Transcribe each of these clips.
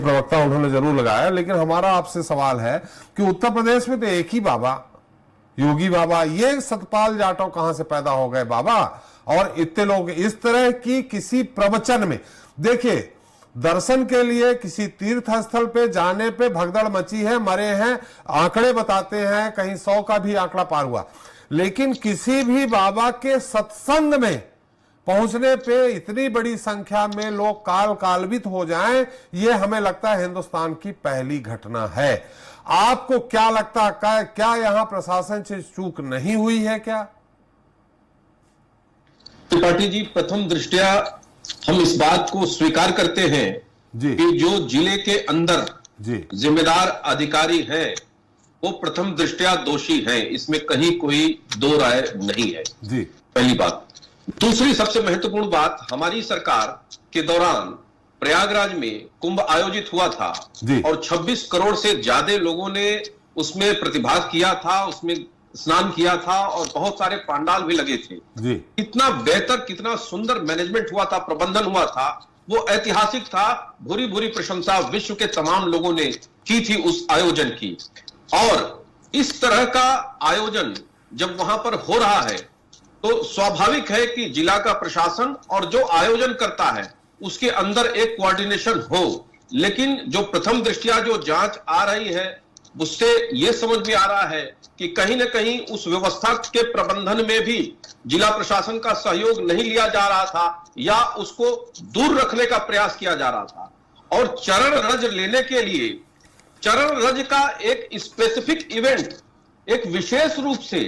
प्रवक्ता उन्होंने जरूर लगाया, लेकिन हमारा आपसे सवाल है कि उत्तर प्रदेश में तो एक ही बाबा, योगी बाबा, ये सतपाल जाटव कहां से पैदा हो गए बाबा? और इतने लोग इस तरह की किसी प्रवचन में, देखिए दर्शन के लिए किसी तीर्थ स्थल पे जाने पे भगदड़ मची है, मरे हैं, आंकड़े बताते हैं कहीं 100 का भी आंकड़ा पार हुआ, लेकिन किसी भी बाबा के सत्संग में पहुंचने पे इतनी बड़ी संख्या में लोग काल कालवित हो जाएं, ये हमें लगता है हिंदुस्तान की पहली घटना है। आपको क्या लगता है, क्या यहां प्रशासन से चूक नहीं हुई है क्या? त्रिपाठी जी, प्रथम दृष्टया हम इस बात को स्वीकार करते हैं जी कि जो जिले के अंदर जी जिम्मेदार अधिकारी हैं वो प्रथम दृष्टया दोषी हैं, इसमें कहीं कोई दो राय नहीं है जी। पहली बात। दूसरी सबसे महत्वपूर्ण बात, हमारी सरकार के दौरान प्रयागराज में कुंभ आयोजित हुआ था और 26 करोड़ से ज्यादा लोगों ने उसमें प्रतिभाग किया था, उसमें स्नान किया था और बहुत सारे पंडाल भी लगे थे जी। कितना बेहतर, कितना सुंदर मैनेजमेंट हुआ था, प्रबंधन हुआ था, वो ऐतिहासिक था। भूरी भूरी प्रशंसा विश्व के तमाम लोगों ने की थी उस आयोजन की। और इस तरह का आयोजन जब वहां पर हो रहा है तो स्वाभाविक है कि जिला का प्रशासन और जो आयोजन करता है उसके अंदर एक कोऑर्डिनेशन हो। लेकिन जो प्रथम दृष्टया जो जांच आ रही है उससे यह समझ में आ रहा है कि कहीं ना कहीं उस व्यवस्था के प्रबंधन में भी जिला प्रशासन का सहयोग नहीं लिया जा रहा था या उसको दूर रखने का प्रयास किया जा रहा था। और चरण रज लेने के लिए चरण रज का एक स्पेसिफिक इवेंट, एक विशेष रूप से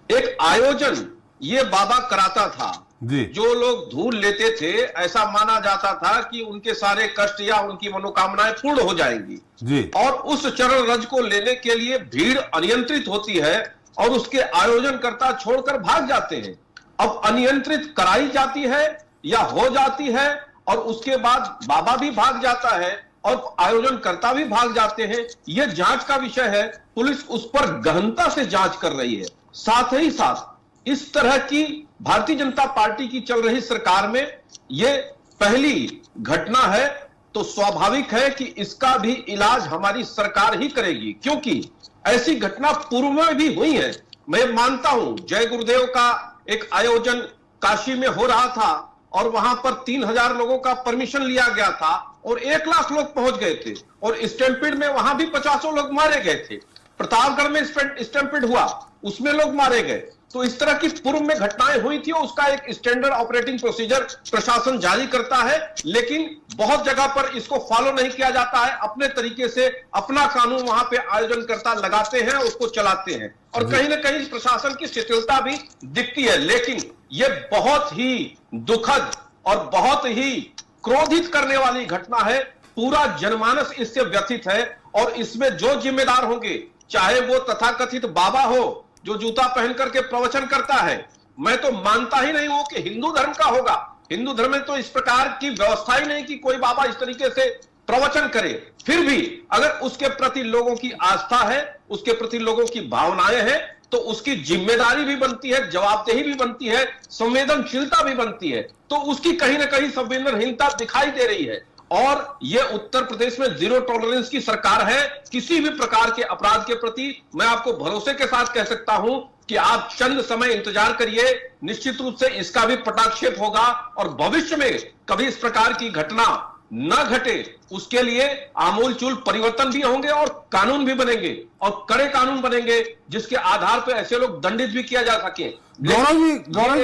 एक आयोजन ये बाबा कराता था। जो लोग धूल लेते थे, ऐसा माना जाता था कि उनके सारे कष्ट या उनकी मनोकामनाएं पूर्ण हो जाएंगी जी। और उस चरण रज को लेने के लिए भीड़ अनियंत्रित होती है और उसके आयोजनकर्ता छोड़कर भाग जाते हैं। अब अनियंत्रित कराई जाती है या हो जाती है और उसके बाद बाबा भी भाग जाता है और आयोजनकर्ता भी भाग जाते हैं, यह जांच का विषय है। पुलिस उस पर गहनता से जांच कर रही है। साथ ही साथ इस तरह की भारतीय जनता पार्टी की चल रही सरकार में यह पहली घटना है, तो स्वाभाविक है कि इसका भी इलाज हमारी सरकार ही करेगी, क्योंकि ऐसी घटना पूर्व में भी हुई है। मैं मानता हूं जय गुरुदेव का एक आयोजन काशी में हो रहा था और वहां पर 3000 लोगों का परमिशन लिया गया था और 1 लाख लोग पहुंच गए थे और स्टैम्पिड में वहां भी 50 लोग मारे गए थे। प्रतापगढ़ में स्टैम्पिड हुआ, उसमें लोग मारे गए। तो इस तरह की पूर्व में घटनाएं हुई थी, उसका एक स्टैंडर्ड ऑपरेटिंग प्रोसीजर प्रशासन जारी करता है, लेकिन बहुत जगह पर इसको फॉलो नहीं किया जाता है। अपने तरीके से अपना कानून वहां पे आयोजनकर्ता लगाते हैं, उसको चलाते हैं और कहीं ना कहीं प्रशासन की शिथिलता भी दिखती है। लेकिन यह बहुत ही दुखद और बहुत ही क्रोधित करने वाली घटना है। पूरा जनमानस इससे व्यथित है और इसमें जो जिम्मेदार होंगे, चाहे वो तथाकथित बाबा हो जो जूता पहन करके प्रवचन करता है, मैं तो मानता ही नहीं हूं कि हिंदू धर्म का होगा। हिंदू धर्म में तो इस प्रकार की व्यवस्था ही नहीं कि कोई बाबा इस तरीके से प्रवचन करे। फिर भी अगर उसके प्रति लोगों की आस्था है, उसके प्रति लोगों की भावनाएं हैं, तो उसकी जिम्मेदारी भी बनती है, जवाबदेही भी बनती है, संवेदनशीलता भी बनती है। तो उसकी कहीं ना कहीं संवेदनहीनता दिखाई दे रही है। और यह उत्तर प्रदेश में जीरो टॉलरेंस की सरकार है किसी भी प्रकार के अपराध के प्रति। मैं आपको भरोसे के साथ कह सकता हूं कि आप चंद समय इंतजार करिए, निश्चित रूप से इसका भी पटाक्षेप होगा और भविष्य में कभी इस प्रकार की घटना न घटे उसके लिए आमूलचूल परिवर्तन भी होंगे और कानून भी बनेंगे और कड़े कानून बनेंगे जिसके आधार पर ऐसे लोग दंडित भी किया जा सके। गौरव जी